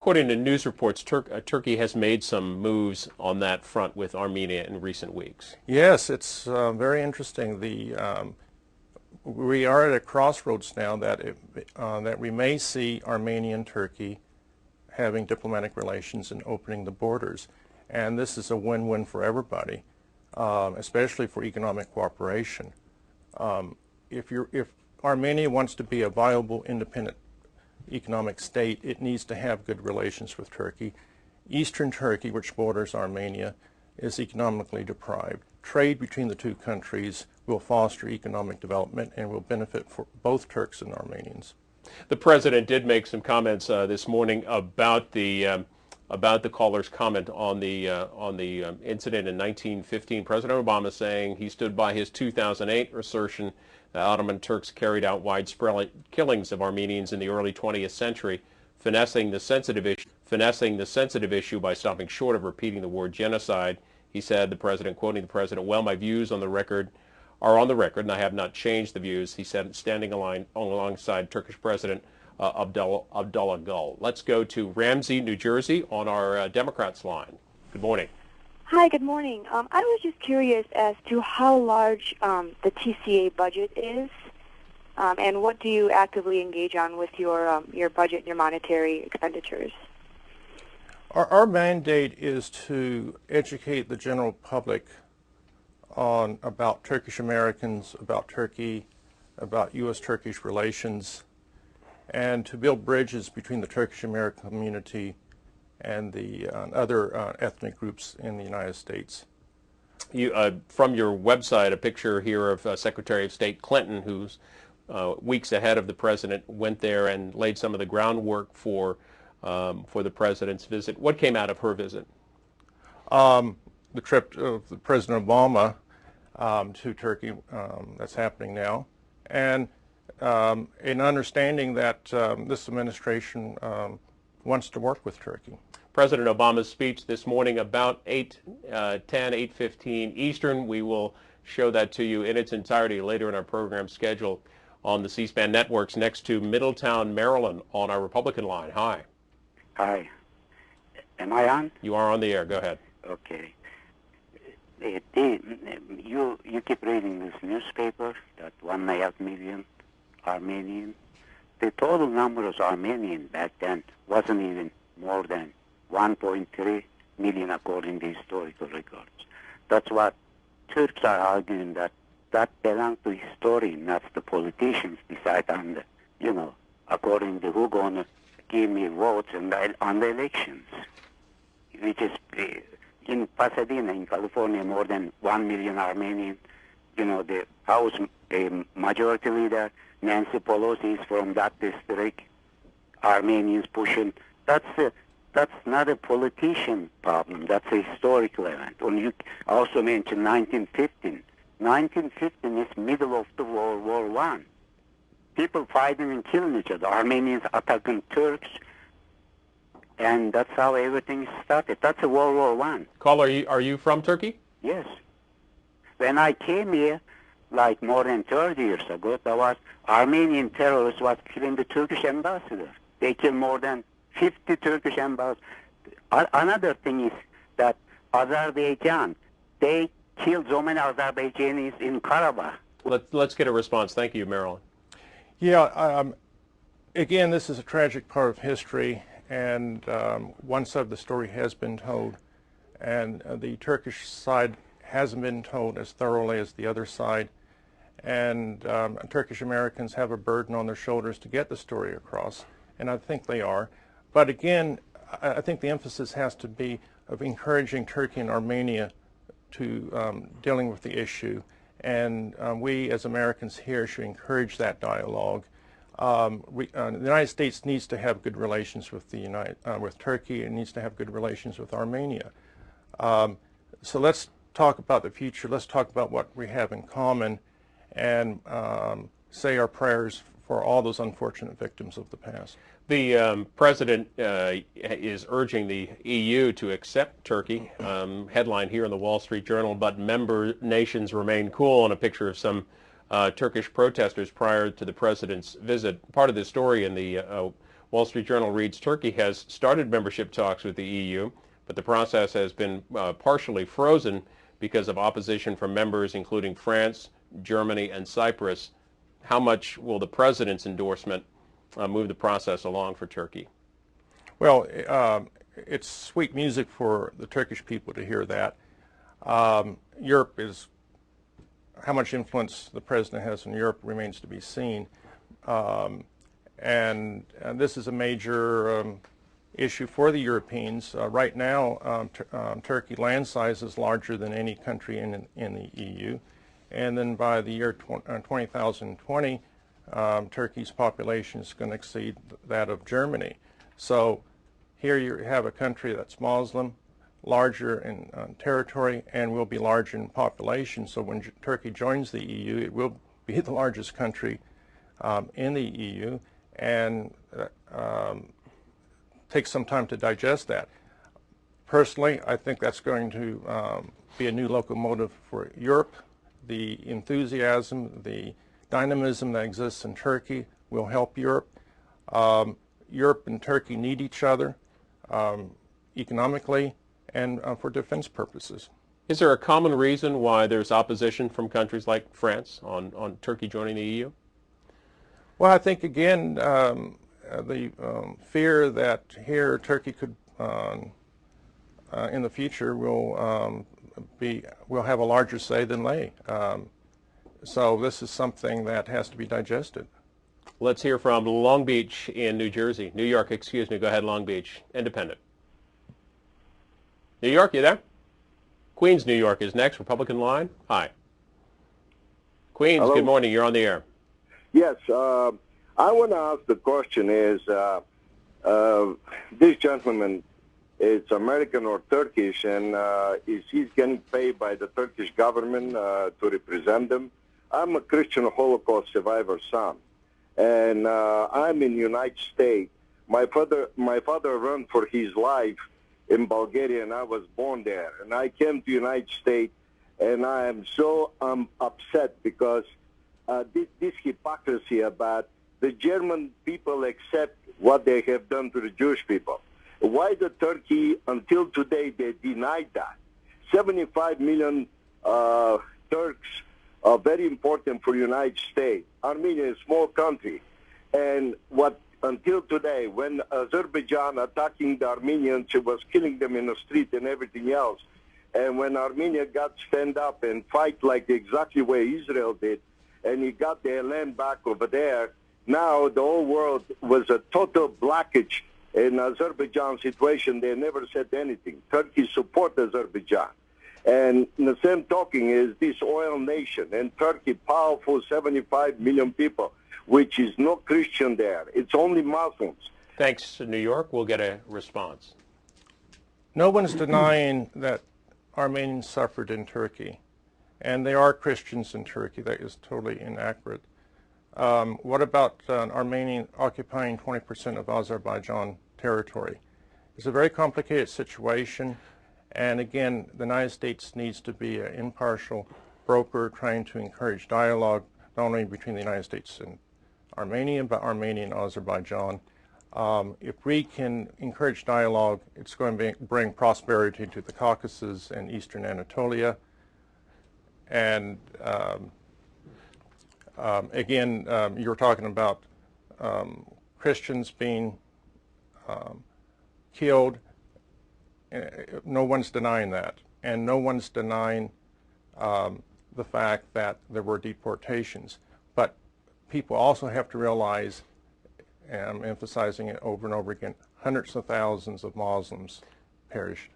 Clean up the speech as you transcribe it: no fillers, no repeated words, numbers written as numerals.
According to news reports, Turkey has made some moves on that front with Armenia in recent weeks. Yes, it's very interesting. We are at a crossroads now that we may see Armenia and Turkey having diplomatic relations and opening the borders, and this is a win-win for everybody, especially for economic cooperation. If Armenia wants to be a viable, independent economic state, it needs to have good relations with Turkey. Eastern Turkey, which borders Armenia, is economically deprived. Trade between the two countries will foster economic development and will benefit for both Turks and Armenians. The president did make some comments this morning about the caller's comment on the incident in 1915. President Obama saying he stood by his 2008 assertion that Ottoman Turks carried out widespread killings of Armenians in the early 20th century, finessing the sensitive issue by stopping short of repeating the word genocide. He said, the president, quoting the president, "Well, my views on the record are on the record, and I have not changed the views," he said, standing alongside Turkish President Abdullah Gül. Let's go to Ramsey, New Jersey, on our Democrats line. Good morning. Hi, good morning. I was just curious as to how large the TCA budget is, and what do you actively engage on with your budget and your monetary expenditures? Our mandate is to educate the general public about Turkish Americans, about Turkey, about U.S.-Turkish relations, and to build bridges between the Turkish American community and the other ethnic groups in the United States. From your website, a picture here of Secretary of State Clinton, who's weeks ahead of the president, went there and laid some of the groundwork for the president's visit. What came out of her visit? The trip of President Obama to Turkey that's happening now, and an understanding that this administration wants to work with Turkey. President Obama's speech this morning about 8:15 Eastern. We will show that to you in its entirety later in our program schedule on the C-SPAN networks. Next to Middletown, Maryland, on our Republican line. Hi. Hi. Am I on? You are on the air. Go ahead. Okay. You keep reading this newspaper that 1.5 million Armenian. The total number of Armenian back then wasn't even more than 1.3 million according to historical records. That's what Turks are arguing, that belongs to historians, not the politicians decide on the, according to who gonna give me votes on the elections. Which is in Pasadena, in California, more than 1 million Armenian. The House majority leader, Nancy Pelosi, is from that district. Armenians pushing. That's not a politician problem. That's a historical event. And you also mentioned 1915. 1915 is middle of the World War I. People fighting and killing each other. Armenians attacking Turks. And that's how everything started. That's a World War I. Caller, are you from Turkey? Yes. When I came here, like more than 30 years ago, there was Armenian terrorists was killing the Turkish ambassador. They killed more than 50 Turkish ambassadors. Another thing is that Azerbaijan, they killed so many Azerbaijanis in Karabakh. Let's get a response. Thank you, Marilyn. Yeah, again, this is a tragic part of history, and one side of the story has been told, and the Turkish side hasn't been told as thoroughly as the other side, and Turkish Americans have a burden on their shoulders to get the story across, and I think they are. But again, I think the emphasis has to be of encouraging Turkey and Armenia to dealing with the issue, and we as Americans here should encourage that dialogue. The United States needs to have good relations with with Turkey, and needs to have good relations with Armenia. So let's talk about the future. Let's talk about what we have in common, and say our prayers for all those unfortunate victims of the past. The president is urging the EU to accept Turkey. Headline here in the Wall Street Journal, but member nations remain cool, on a picture of some Turkish protesters prior to the president's visit. Part of the story in the Wall Street Journal reads Turkey has started membership talks with the EU, but the process has been partially frozen because of opposition from members including France, Germany, and Cyprus. How much will the president's endorsement move the process along for Turkey? Well, it's sweet music for the Turkish people to hear that. Europe is, how much influence the president has in Europe remains to be seen. And this is a major issue for the Europeans. Right now, Turkey land size is larger than any country in the EU. And then by the year 2020, Turkey's population is going to exceed that of Germany. So here you have a country that's Muslim, larger in territory, and will be larger in population. So when Turkey joins the EU, it will be the largest country in the EU, and takes some time to digest that. Personally, I think that's going to be a new locomotive for Europe. The enthusiasm, the dynamism that exists in Turkey will help Europe. Europe and Turkey need each other economically and for defense purposes. Is there a common reason why there's opposition from countries like France on Turkey joining the EU? Well, I think, again, the fear that here Turkey could, in the future, will have a larger say than they. So this is something that has to be digested. Let's hear from Long Beach in New Jersey. New York, excuse me. Go ahead, Long Beach. Independent. New York, you there? Queens, New York is next. Republican line. Hi. Queens, Hello. Good morning. You're on the air. Yes, I want to ask the question is, this gentleman is American or Turkish, and is he getting paid by the Turkish government to represent them? I'm a Christian Holocaust survivor son, and I'm in the United States. My father ran for his life in Bulgaria, and I was born there. And I came to the United States, and I am so upset because this hypocrisy about the German people accept what they have done to the Jewish people. Why the Turkey, until today, they denied that? 75 million Turks are very important for the United States. Armenia is a small country. And what until today, when Azerbaijan attacking the Armenians, it was killing them in the street and everything else. And when Armenia got stand up and fight like exactly where Israel did, and he got their land back over there, now the whole world was a total blockage in Azerbaijan situation. They never said anything. Turkey support Azerbaijan. And the same talking is this oil nation, and Turkey, powerful 75 million people, which is no Christian there. It's only Muslims. Thanks, New York. We'll get a response. No one's denying that Armenians suffered in Turkey, and they are Christians in Turkey. That is totally inaccurate. What about Armenia occupying 20% of Azerbaijan territory? It's a very complicated situation, and again, the United States needs to be an impartial broker trying to encourage dialogue, not only between the United States and Armenia, but Armenia and Azerbaijan. If we can encourage dialogue, it's going to bring prosperity to the Caucasus and eastern Anatolia. And again, you were talking about Christians being killed. No one's denying that. And no one's denying the fact that there were deportations. But people also have to realize, and I'm emphasizing it over and over again, hundreds of thousands of Muslims perished.